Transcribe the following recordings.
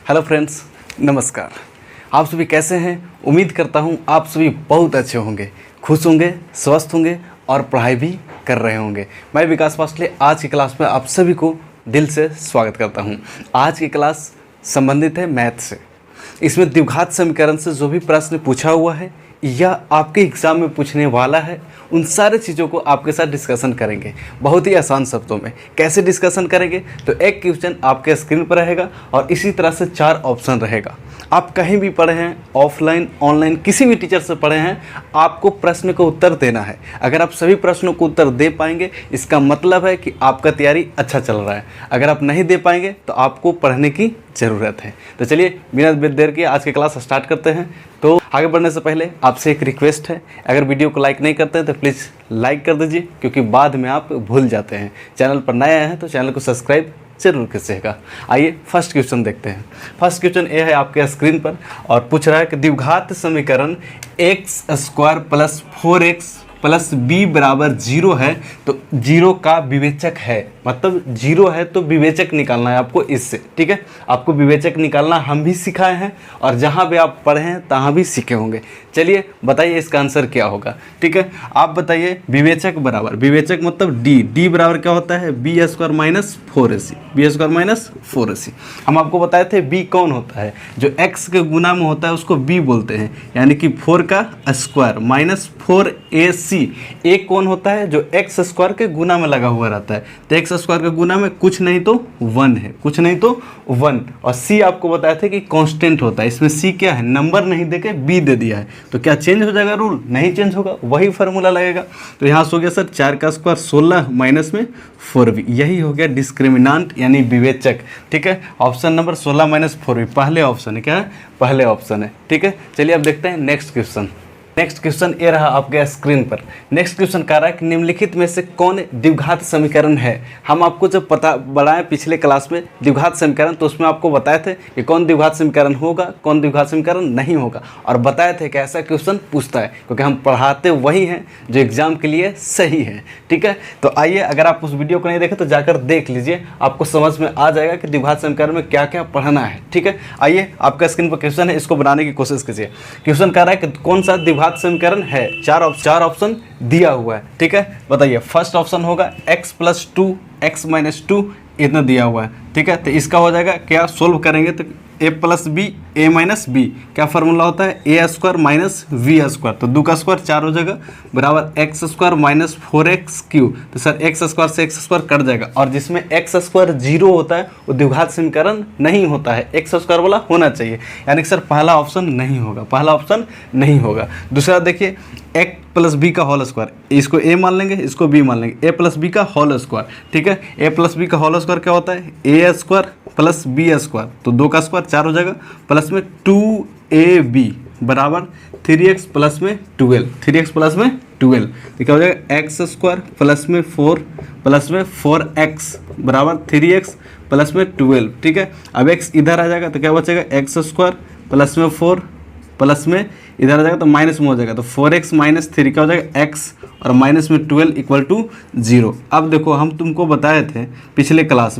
Hello friends, नमस्कार। आप सभी कैसे हैं? उम्मीद करता हूं आप सभी बहुत अच्छे होंगे, खुश होंगे, स्वस्थ होंगे और पढ़ाई भी कर रहे होंगे। मैं विकास पासले आज की क्लास में आप सभी को दिल से स्वागत करता हूं। आज की क्लास संबंधित है मैथ से। इसमें द्विघात समीकरण से जो भी प्रश्न पूछा हुआ है या आपके एग्ज़ाम में पूछने वाला है, उन सारे चीज़ों को आपके साथ डिस्कशन करेंगे बहुत ही आसान शब्दों में। कैसे डिस्कशन करेंगे? तो एक क्वेश्चन आपके स्क्रीन पर रहेगा और इसी तरह से 4 ऑप्शन रहेगा। आप कहीं भी पढ़े हैं, ऑफलाइन ऑनलाइन किसी भी टीचर से पढ़े हैं, आपको प्रश्न का उत्तर देना है। अगर आप सभी प्रश्नों को उत्तर दे पाएंगे, इसका मतलब है कि आपका तैयारी अच्छा चल रहा है। अगर आप नहीं दे पाएंगे तो आपको पढ़ने की ज़रूरत है। तो चलिए बिना देर के आज की क्लास स्टार्ट करते हैं। तो आगे बढ़ने से पहले आपसे एक रिक्वेस्ट है, अगर वीडियो को लाइक नहीं करते हैं तो प्लीज़ लाइक कर दीजिए, क्योंकि बाद में आप भूल जाते हैं। चैनल पर नए आए हैं तो चैनल को सब्सक्राइब जरूर कीजिएगा। आइए फर्स्ट क्वेश्चन देखते हैं। फर्स्ट क्वेश्चन ये है आपके स्क्रीन पर और पूछ रहा है कि द्विघात समीकरण x² + 4x + b बराबर 0 है तो 0 का विवेचक है। मतलब 0 है तो विवेचक निकालना है आपको इससे, ठीक है। आपको विवेचक निकालना हम भी सिखाए हैं और जहाँ भी आप पढ़े हैं तहाँ भी सीखे होंगे। चलिए बताइए इसका आंसर क्या होगा, ठीक है। आप बताइए विवेचक बराबर, विवेचक मतलब d बराबर क्या होता है? b² - 4ac, b² - 4ac। हम आपको बताए थे b कौन होता है? जो x के गुना में होता है उसको b बोलते हैं, यानी कि 4 का स्क्वायर माइनस 4ac। a कौन होता है? जो x² के गुना में लगा हुआ रहता है। तो x² के गुना में कुछ नहीं तो 1 है, कुछ नहीं तो 1। और c आपको बताया था कि कांस्टेंट होता है। इसमें c क्या है? नंबर नहीं देके b दे दिया है। तो क्या चेंज हो जाएगा? रूल नहीं चेंज होगा, वही फार्मूला लगेगा। तो यहाँ से हो गया सर 4 का स्क्वायर 16 माइनस में 4b, यही हो गया डिस्क्रिमिनांट यानी विवेचक, ठीक है। ऑप्शन नंबर 16 - 4b पहले ऑप्शन है। क्या है? पहले ऑप्शन है, ठीक है। चलिए अब देखते हैं नेक्स्ट क्वेश्चन। नेक्स्ट क्वेश्चन ये रहा आपके स्क्रीन पर। नेक्स्ट क्वेश्चन कह रहा है कि निम्नलिखित में से कौन द्विघात समीकरण है? हम आपको जब पता बढ़ाए पिछले क्लास में द्विघात समीकरण, तो उसमें आपको बताए थे कि कौन द्विघात समीकरण होगा, कौन द्विघात समीकरण नहीं होगा, और बताए थे कि ऐसा क्वेश्चन पूछता है, क्योंकि हम पढ़ाते वही हैं जो एग्जाम के लिए सही है, ठीक है। तो आइए, अगर आप उस वीडियो को नहीं देखें तो जाकर देख लीजिए, आपको समझ में आ जाएगा कि द्विघात समीकरण में क्या क्या पढ़ना है, ठीक है। आइए, आपका स्क्रीन पर क्वेश्चन है, इसको बनाने की कोशिश कीजिए। क्वेश्चन कह रहा है कि कौन सा द्विघात समीकरण है? चार ऑप्शन दिया हुआ है, ठीक है। बताइए। फर्स्ट ऑप्शन होगा x + 2 x - 2, इतना दिया हुआ है, ठीक है। तो इसका हो जाएगा क्या? सोल्व करेंगे तो a + b a - b, क्या फार्मूला होता है? a² - v²। तो 2 का स्क्वायर 4 हो जाएगा बराबर x² - 4x³ तो सर x² से x² कट जाएगा, और जिसमें x² 0 होता है वो द्विघात समीकरण नहीं होता है, x² वाला होना चाहिए। यानी कि सर पहला ऑप्शन नहीं होगा, पहला ऑप्शन नहीं होगा। दूसरा देखिए, a + b का होल स्क्वायर, इसको a मान लेंगे, इसको b मान लेंगे, a + b का होल स्क्वायर, ठीक है। a + b का होल स्क्वायर क्या होता है? a² + b²। तो 2 का स्क्वायर 4 हो जाएगा, प्लस में 2ab बराबर 3x प्लस में 12, 3x प्लस में 12। तो क्या हो जाएगा? x² प्लस में 4 प्लस में 4x बराबर 3x प्लस में 12, ठीक है। अब x इधर आ जाएगा तो क्या बचेगा? x² प्लस में 4 प्लस में इधर आ जाएगा तो माइनस में हो जाएगा, तो 4x - 3 क्या हो जाएगा? x और माइनस में 12 = 0। अब देखो, हम तुमको बताए थे पिछले क्लास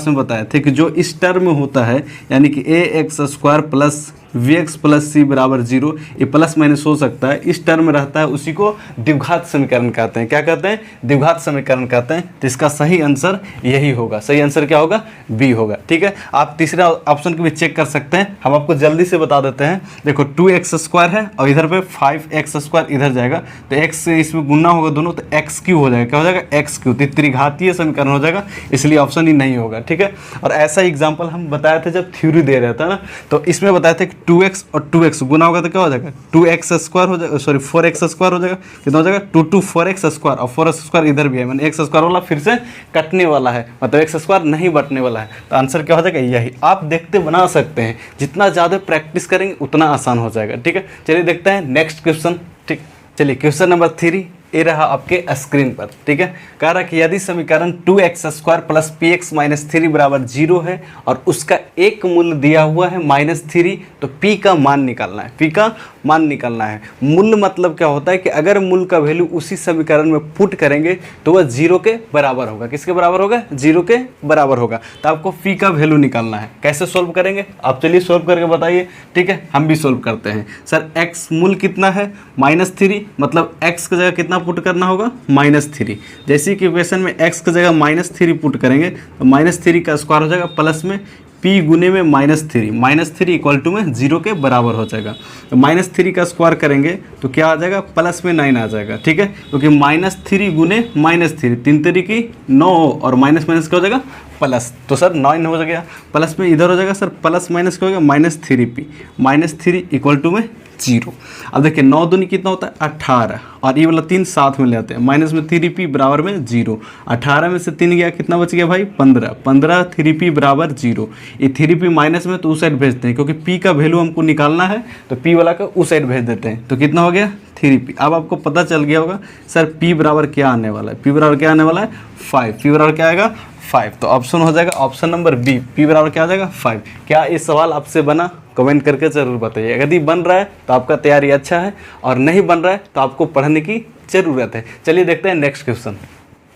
में बताए थे कि जो इस टर्म में होता है, यानी कि ax² plus vx plus c बराबर 0, ये प्लस माइनस हो सकता है, इस टर्म में रहता है, उसी को द्विघात समीकरण कहते हैं। क्या कहते हैं? द्विघात समीकरण कहते हैं। तो इसका सही आंसर यही होगा। सही आंसर क्या होगा? बी होगा, ठीक है। आप तीसरा ऑप्शन को भी चेक कर सकते हैं, हम आपको जल्दी से बता देते हैं। देखो 2x² है और इधर पे 5x² इधर जाएगा, तो x इसमें गुना होगा दोनों, तो x³ हो जाएगा। क्या हो जाएगा? x³। तो त्रिघातीय समीकरण हो जाएगा, इसलिए ऑप्शन ही नहीं होगा, ठीक है। और ऐसा एग्जाम्पल हम बताए थे जब थ्योरी दे रहे थे ना, तो इसमें बताए थे 2x और 2x गुना होगा तो क्या हो जाएगा? 2x² हो जाएगा, सॉरी 4x² हो जाएगा। कितना हो जाएगा? 2 4x² और 4x² इधर भी है, मैंने x² वाला फिर से कटने वाला है, मतलब x² नहीं बटने वाला है। तो आंसर क्या हो जाएगा? यही। आप देखते बना सकते हैं, जितना ज़्यादा प्रैक्टिस करेंगे उतना आसान हो जाएगा, ठीक है। चलिए देखते हैं नेक्स्ट क्वेश्चन, ठीक। चलिए क्वेश्चन नंबर 3 ये रहा आपके स्क्रीन पर, ठीक है। कह रहा कि यदि समीकरण 2x² प्लस px - 3 बराबर 0 है और उसका एक मूल्य दिया हुआ है -3, तो p का मान निकालना है। p का मान निकालना है। मूल मतलब क्या होता है कि अगर मूल का वैल्यू उसी समीकरण में पुट करेंगे तो वह 0 के बराबर होगा। किसके बराबर होगा? 0 के बराबर होगा। तो आपको फी का वैल्यू निकालना है। कैसे सोल्व करेंगे आप? चलिए सोल्व करके बताइए। ठीक है, हम भी सोल्व करते हैं। सर x मूल कितना है? -3, मतलब x की जगह कितना पुट करना होगा? -3। जैसे कि इक्वेशन में x की जगह -3 पुट करेंगे तो -3 का स्क्वायर हो जाएगा प्लस में p गुने में -3 इक्वल टू में 0 के बराबर हो जाएगा। तो -3 का स्क्वायर करेंगे तो क्या आ जाएगा? प्लस में 9 आ जाएगा। ठीक है, क्योंकि -3 गुने -3, 3 3 की 9 और माइनस माइनस क्या हो जाएगा? प्लस। तो सर 9 हो जाएगा, प्लस में इधर हो जाएगा सर प्लस माइनस क्या हो जाएगा? -3p, -3 इक्वल टू में 0। अब देखिए 9 दूनी कितना होता है? 18, और ये वाला 3 साथ में ले आते हैं, माइनस में 3p बराबर में 0। 18 में से 3 गया, कितना बच गया भाई? 15 3p बराबर 0। ये 3p माइनस में तो उस साइड भेजते हैं, क्योंकि p का वैल्यू हमको निकालना है तो p वाला का उस साइड भेज देते हैं। तो कितना हो गया? 3p। अब आपको पता चल गया होगा सर p बराबर क्या आने वाला है? p बराबर क्या आने वाला है? 5। p बराबर क्या आएगा? 5। तो ऑप्शन हो जाएगा ऑप्शन नंबर बी, p बराबर क्या आ जाएगा? 5। क्या ये सवाल आपसे बना? कमेंट करके ज़रूर बताइए। यदि बन रहा है तो आपका तैयारी अच्छा है, और नहीं बन रहा है तो आपको पढ़ने की ज़रूरत है। चलिए देखते हैं नेक्स्ट क्वेश्चन।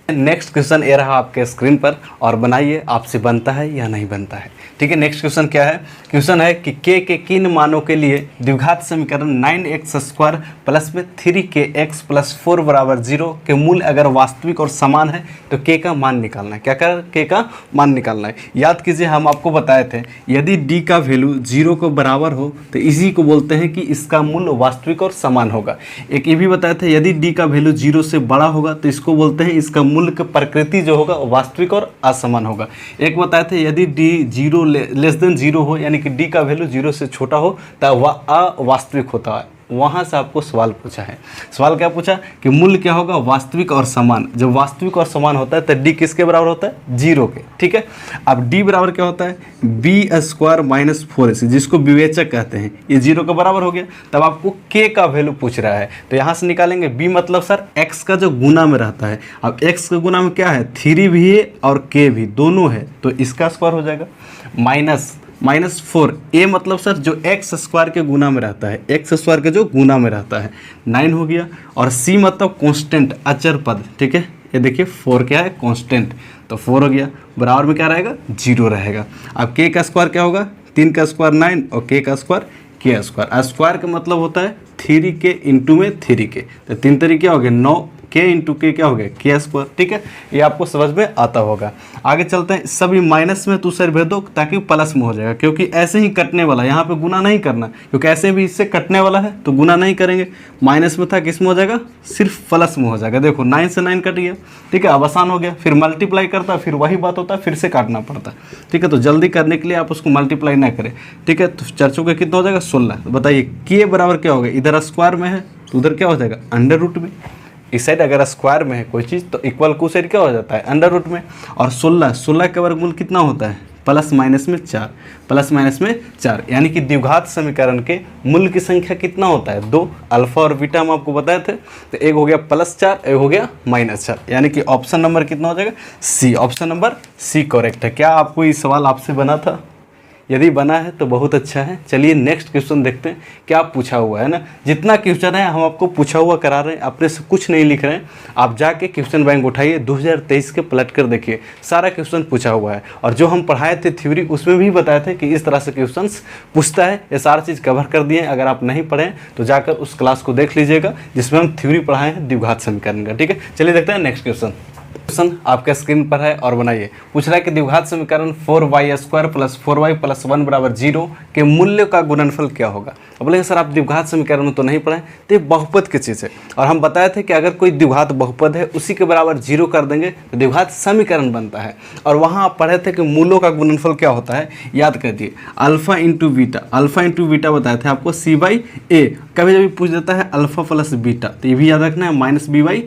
नेक्स्ट क्वेश्चन ये रहा आपके स्क्रीन पर, और बनाइए आपसे बनता है या नहीं बनता है। ठीक है, नेक्स्ट क्वेश्चन क्या है? क्वेश्चन है कि k के किन मानों के लिए द्विघात समीकरण 9x² प्लस में 3kx प्लस 4 बराबर 0 के मूल अगर वास्तविक और समान है तो k का मान निकालना है। क्या कर? k का मान निकालना है। याद कीजिए हम आपको बताए थे यदि d का वैल्यू 0 को बराबर हो तो इसी को बोलते हैं कि इसका मूल वास्तविक और समान होगा। एक ये भी बताए थे यदि d का वैल्यू 0 से बड़ा होगा तो इसको बोलते हैं इसका मूल की प्रकृति जो होगा वास्तविक और असमान होगा। एक बताए थे यदि d 0 लेस देन 0 हो, यानी कि d का वैल्यू 0 से छोटा हो तो वह अवास्तविक होता है। वहाँ से आपको सवाल पूछा है। सवाल क्या पूछा कि मूल्य क्या होगा? वास्तविक और समान। जब वास्तविक और समान होता है तो d किसके बराबर होता है? 0 के। ठीक है, अब d बराबर क्या होता है? b² - 4ac, जिसको विवेचक कहते हैं। ये 0 के बराबर हो गया। तब आपको k का वैल्यू पूछ रहा है तो यहाँ से निकालेंगे b, मतलब सर x का जो गुना में रहता है। अब x का गुना में क्या है? 3 भी है और k भी, दोनों है, तो इसका स्क्वायर हो जाएगा -4। a मतलब सर जो x² के गुना में रहता है, x² के जो गुना में रहता है, 9 हो गया। और c मतलब कांस्टेंट, अचर पद। ठीक है, ये देखिए 4 क्या है? कांस्टेंट, तो 4 हो गया। बराबर में क्या रहेगा? 0 रहेगा। अब k का स्क्वायर क्या होगा? 3 का स्क्वायर 9 और k का स्क्वायर k स्क्वायर। स्क्वायर का मतलब होता है 3k इंटू में 3k, तो 3 तरीके हो गए 9, k इंटू के क्या हो गया? k square. ठीक है, ये आपको समझ में आता होगा। आगे चलते हैं। सभी माइनस में तो सर भेज दो ताकि प्लस में हो जाएगा, क्योंकि ऐसे ही कटने वाला, यहाँ पे गुना नहीं करना, क्योंकि ऐसे भी इससे कटने वाला है तो गुना नहीं करेंगे। माइनस में था, किस में हो जाएगा? सिर्फ प्लस में हो जाएगा। देखो 9 से 9 कट गया। ठीक है, अब आसान हो गया। फिर मल्टीप्लाई करता, फिर वही बात होता है, फिर से काटना पड़ता। ठीक है, तो जल्दी करने के लिए आप उसको मल्टीप्लाई ना करें। ठीक है, तो 4 चौके कितना हो जाएगा? 16। तो बताइए k बराबर क्या होगा? इधर स्क्वायर में है तो उधर क्या हो जाएगा? अंडर रूट में। इस साइड अगर स्क्वायर में है कोई चीज़ तो इक्वल को साइड क्या हो जाता है? अंडर रूट में। और 16 का वर्गमूल कितना होता है? प्लस माइनस में 4, प्लस माइनस में 4, यानी कि द्विघात समीकरण के मूल की संख्या कितना होता है? 2। अल्फा और बीटा हम आपको बताए थे, तो एक हो गया +4, एक हो गया -4, यानी कि ऑप्शन नंबर कितना हो जाएगा? सी। ऑप्शन नंबर सी करेक्ट है। क्या आपको ये सवाल आपसे बना था? यदि बना है तो बहुत अच्छा है। चलिए नेक्स्ट क्वेश्चन देखते हैं क्या पूछा हुआ है ना। जितना क्वेश्चन है हम आपको पूछा हुआ करा रहे हैं, अपने से कुछ नहीं लिख रहे हैं। आप जाके क्वेश्चन बैंक उठाइए, 2023 के पलट कर देखिए, सारा क्वेश्चन पूछा हुआ है। और जो हम पढ़ाए थे थ्योरी, उसमें भी बताए थे कि इस तरह से क्वेश्चन पूछता है। ये सारा चीज़ कवर कर दिए। अगर आप नहीं पढ़ें तो जाकर उस क्लास को देख लीजिएगा जिसमें हम थ्योरी पढ़ाए हैं द्विघात समीकरण का। ठीक है, चलिए देखते हैं नेक्स्ट क्वेश्चन। क्वेश्चन आपके स्क्रीन पर है और बनाइए। पूछ रहा है कि द्विघात समीकरण 4y² + 4y + 1 बराबर 0 के मूल्य का गुणनफल क्या होगा। अब बोलेंगे सर आप द्विघात समीकरण में तो नहीं पढ़े, तो ये बहुपद की चीज़ है। और हम बताए थे कि अगर कोई द्विघात बहुपद है उसी के बराबर 0 कर देंगे तो द्विघात समीकरण बनता है। और वहाँ आप पढ़े थे कि मूलों का गुणनफल क्या होता है, याद कर दिए। Alpha into beta, alpha into beta बताए थे आपको c/a। कभी जब पूछ देता है अल्फा प्लस बीटा, तो ये भी याद रखना है -b/a,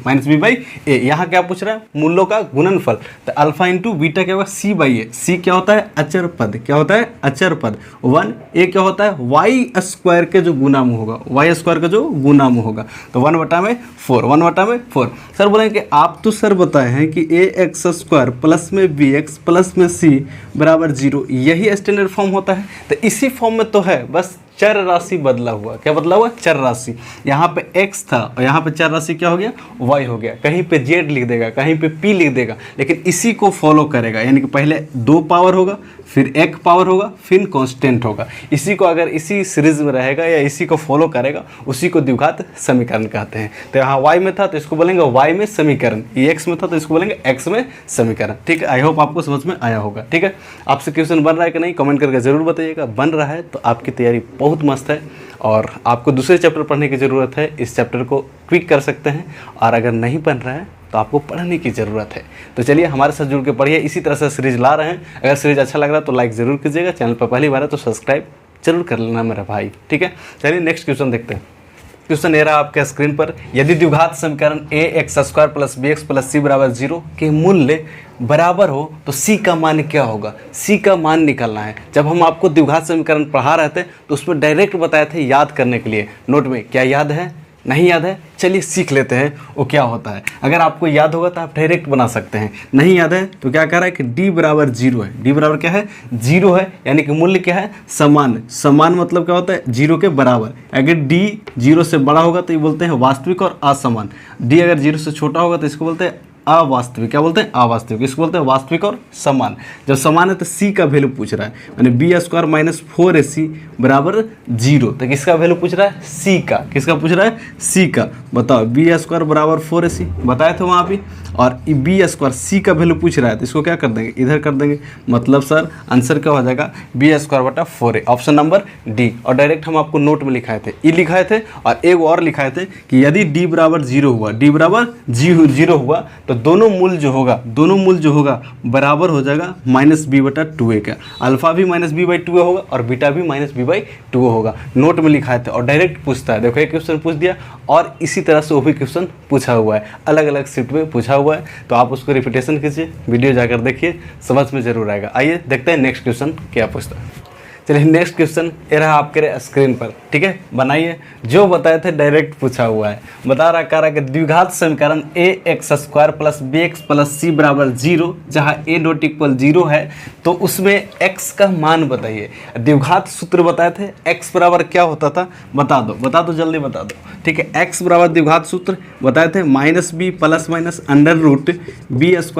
-b/a। यहाँ क्या पूछ रहा है? मूलों का गुणनफल। तो अल्फा इंटू बीटा क्या होगा? c/a। c क्या होता है? अचर पद। क्या होता है? अचर पद। 1a क्या होता है? y² के जो गुना में होगा, y² का जो गुना में होगा, तो 1/4, 1/4। सर बोलेंगे कि आप तो सर बताए हैं कि ax² प्लस में bx प्लस में c बराबर 0, यही स्टैंडर्ड फॉर्म होता है। तो इसी फॉर्म में तो है, बस चर राशि बदला हुआ। क्या बदला हुआ? चर राशि। यहाँ पे x था और यहाँ पे चर राशि क्या हो गया? y हो गया। कहीं पे z लिख देगा, कहीं पे p लिख देगा, लेकिन इसी को फॉलो करेगा। यानी कि पहले 2 पावर होगा, फिर 1 पावर होगा, फिर कांस्टेंट होगा। इसी को अगर इसी सीरीज में रहेगा या इसी को फॉलो करेगा, उसी को द्विघात समीकरण कहते हैं। तो यहाँ y में था तो इसको बोलेंगे y में समीकरण, ये x में था तो इसको बोलेंगे x में समीकरण। ठीक है, आई होप आपको समझ में आया होगा। ठीक है, आपसे क्वेश्चन बन रहा है कि नहीं कमेंट करके ज़रूर बताइएगा। बन रहा है तो आपकी तैयारी बहुत मस्त है और आपको दूसरे चैप्टर पढ़ने की ज़रूरत है। इस चैप्टर को क्विक कर सकते हैं, और अगर नहीं बन रहा है तो आपको पढ़ने की ज़रूरत है। तो चलिए हमारे साथ जुड़ के पढ़िए। इसी तरह से सीरीज ला रहे हैं। अगर सीरीज अच्छा लग रहा है तो लाइक ज़रूर कीजिएगा। चैनल पर पहली बार है तो सब्सक्राइब जरूर कर लेना मेरा भाई। ठीक है, चलिए नेक्स्ट क्वेश्चन देखते हैं। क्वेश्चन ये रहा आपके स्क्रीन पर। यदि द्विघात समीकरण ax² + bx + c = 0 के मूल्य बराबर हो तो c का मान क्या होगा? c का मान निकालना है। जब हम आपको द्विघात समीकरण पढ़ा रहे थे तो उसमें डायरेक्ट बताए थे याद करने के लिए। नोट में क्या याद है? नहीं याद है? चलिए सीख लेते हैं वो क्या होता है। अगर आपको याद होगा तो आप डायरेक्ट बना सकते हैं। नहीं याद है तो क्या कह रहा है कि d = 0 है। d बराबर क्या है? 0 है, यानी कि मूल्य क्या है? समान। समान मतलब क्या होता है? 0 के बराबर। अगर d 0 से बड़ा होगा तो ये बोलते हैं वास्तविक और असमान। d अगर 0 से छोटा होगा तो इसको बोलते हैं अवास्तविक। क्या बोलते हैं? अवास्तविक। इसको बोलते हैं वास्तविक और समान। जब समान है तो c का वैल्यू पूछ रहा है, यानी b² - 4ac = 0। तो किसका वैल्यू पूछ रहा है? c का। किसका पूछ रहा है? c का। बताओ b² = 4ac बताए थे वहाँ भी, और b² c का वैल्यू पूछ रहा है तो इसको क्या कर देंगे? इधर कर देंगे। मतलब सर आंसर क्या हो जाएगा? b² / 4a, option number D. और डायरेक्ट हम आपको नोट में लिखाए थे, ई लिखाए थे और एक और लिखाए थे कि यदि d = 0 हुआ, d = 0 हुआ तो दोनों मूल जो होगा बराबर हो जाएगा -b/2a का। अल्फा भी -b/2a होगा और बीटा भी -b/2a होगा। नोट में लिखाए थे और डायरेक्ट पूछता है। देखो एक क्वेश्चन पूछ दिया और इसी तरह से वो भी क्वेश्चन पूछा हुआ है, अलग अलग शिफ्ट में पूछा हुआ है। तो आप उसको रिपीटेशन कीजिए, वीडियो जाकर देखिए, समझ में जरूर आएगा। आइए देखते हैं नेक्स्ट क्वेश्चन क्या पूछता है। चलिए नेक्स्ट क्वेश्चन ये रहा आपके स्क्रीन पर। ठीक है, बनाइए। जो बताए थे डायरेक्ट पूछा हुआ है। बता रहा कह रहा कि द्विघात समीकरण ax² + bx + c = 0, जहाँ a ≠ 0 है तो उसमें x का मान बताइए। द्विघात सूत्र बताए थे, x बराबर क्या होता था? बता दो जल्दी बता दो। ठीक है, x बराबर द्विघात सूत्र बताए थे -b ± √b²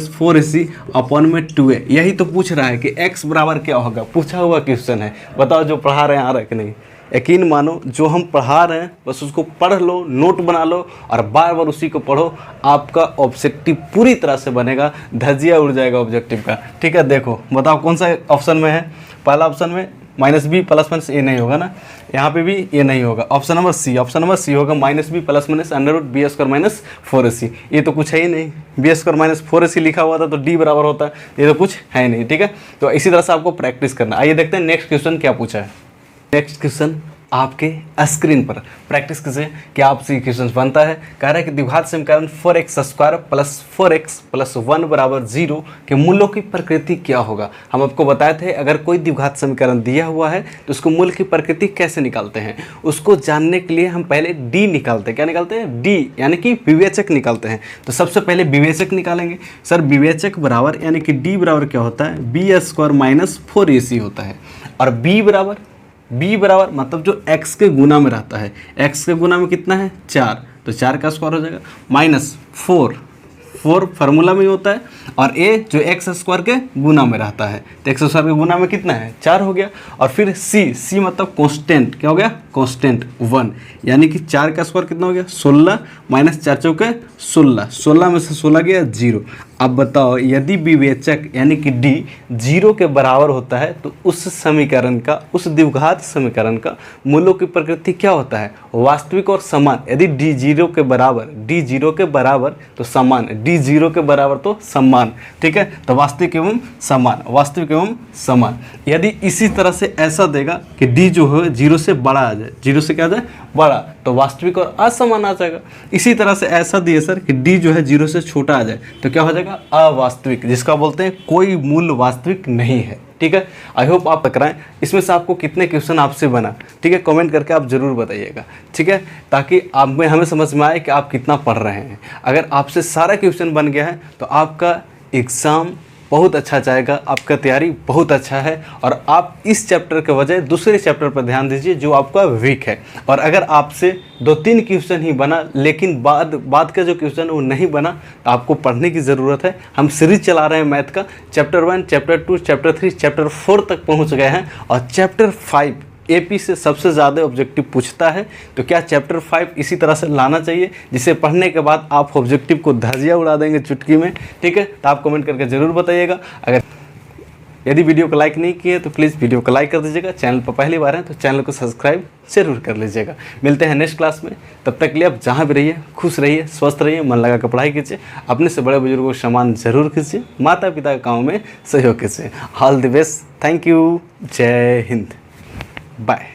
- 4ac/2a। यही तो पूछ रहा है कि x बराबर क्या होगा, पूछा हुआ क्वेश्चन है। बताओ जो पढ़ा रहे हैं आ रहा है कि नहीं? यकीन मानो जो हम पढ़ा रहे हैं बस उसको पढ़ लो, नोट बना लो और बार बार उसी को पढ़ो। आपका ऑब्जेक्टिव पूरी तरह से बनेगा, धजिया उड़ जाएगा ऑब्जेक्टिव का। ठीक है, देखो बताओ कौन सा ऑप्शन में है? पहला ऑप्शन में -b ± ए नहीं होगा ना, यहाँ पे भी ये नहीं होगा। ऑप्शन नंबर सी होगा -b ± √b² - 4ac। ये तो कुछ है ही नहीं, b² - 4ac लिखा हुआ था तो d बराबर होता है, ये तो कुछ है नहीं। ठीक है, तो इसी तरह से आपको प्रैक्टिस करना। आइए देखते हैं नेक्स्ट क्वेश्चन क्या पूछा है। नेक्स्ट क्वेश्चन आपके स्क्रीन पर प्रैक्टिस कीजिए कि आपसे क्वेश्चन बनता है। कह रहा है कि द्विघात समीकरण 4x² + 4x + 1 = 0 के मूल्यों की प्रकृति क्या होगा? हम आपको बताए थे अगर कोई द्विघात समीकरण दिया हुआ है तो उसको मूल की प्रकृति कैसे निकालते हैं, उसको जानने के लिए हम पहले d निकालते हैं। क्या निकालते हैं? d, यानी कि विवेचक निकालते हैं। तो सबसे पहले विवेचक निकालेंगे। सर विवेचक बराबर यानी कि d बराबर क्या होता है? b² - 4ac होता है। और b बराबर मतलब जो x के गुना में रहता है, x के गुना में कितना है? 4, तो 4 का स्क्वायर हो जाएगा -4 फार्मूला में होता है, और a जो x² के गुना में रहता है, तो x² के गुना में कितना है? 4 हो गया। और फिर c मतलब कांस्टेंट। क्या हो गया? कांस्टेंट 1, यानी कि 4 का स्क्वायर कितना हो गया? 16 -4 × 16, 16 में से 16 गया 0। अब बताओ यदि विवेचक यानी कि d 0 के बराबर होता है तो उस समीकरण का, उस द्विघात समीकरण का मूल्यों की प्रकृति क्या होता है? वास्तविक और समान। यदि d 0 के बराबर तो समान, d 0 के बराबर तो समान। ठीक है, तो वास्तविक एवं समान। यदि इसी तरह से ऐसा देगा कि d जो है 0 से बड़ा आ जाए, 0 से क्या आ जाए? बड़ा, तो वास्तविक और असमान आ जाएगा। इसी तरह से ऐसा दिए सर कि d जो है 0 से छोटा आ जाए तो क्या हो जाएगा? अवास्तविक, जिसका बोलते हैं कोई मूल वास्तविक नहीं है। ठीक है, आई होप आप कराएं। इसमें से आपको कितने क्वेश्चन आपसे बना, ठीक है, कमेंट करके आप ज़रूर बताइएगा। ठीक है, ताकि आप में हमें समझ में आए कि आप कितना पढ़ रहे हैं। अगर आपसे सारा क्वेश्चन बन गया है तो आपका एग्ज़ाम बहुत अच्छा जाएगा, आपका तैयारी बहुत अच्छा है। और आप इस चैप्टर के बजाय दूसरे चैप्टर पर ध्यान दीजिए जो आपका वीक है। और अगर आपसे 2-3 क्वेश्चन ही बना लेकिन बाद का जो क्वेश्चन वो नहीं बना तो आपको पढ़ने की ज़रूरत है। हम सीरीज चला रहे हैं मैथ का, चैप्टर 1, चैप्टर 2, चैप्टर 3, चैप्टर 4 तक पहुँच गए हैं। और चैप्टर 5 AP से सबसे ज़्यादा ऑब्जेक्टिव पूछता है। तो क्या चैप्टर 5 इसी तरह से लाना चाहिए जिसे पढ़ने के बाद आप ऑब्जेक्टिव को धजिया उड़ा देंगे चुटकी में? ठीक है, तो आप कमेंट करके ज़रूर बताइएगा। अगर यदि वीडियो को लाइक नहीं किए तो प्लीज़ वीडियो को लाइक कर दीजिएगा। चैनल पर पहली बार है तो चैनल को सब्सक्राइब जरूर कर लीजिएगा। मिलते हैं नेक्स्ट क्लास में, तब तक के लिए आप जहाँ भी रहिए खुश रहिए, स्वस्थ रहिए, मन लगा कर पढ़ाई कीजिए, अपने से बड़े बुजुर्गों को सम्मान जरूर कीजिए, माता पिता के काम में सहयोग कीजिए। All the best, thank you, जय हिंद, बाय।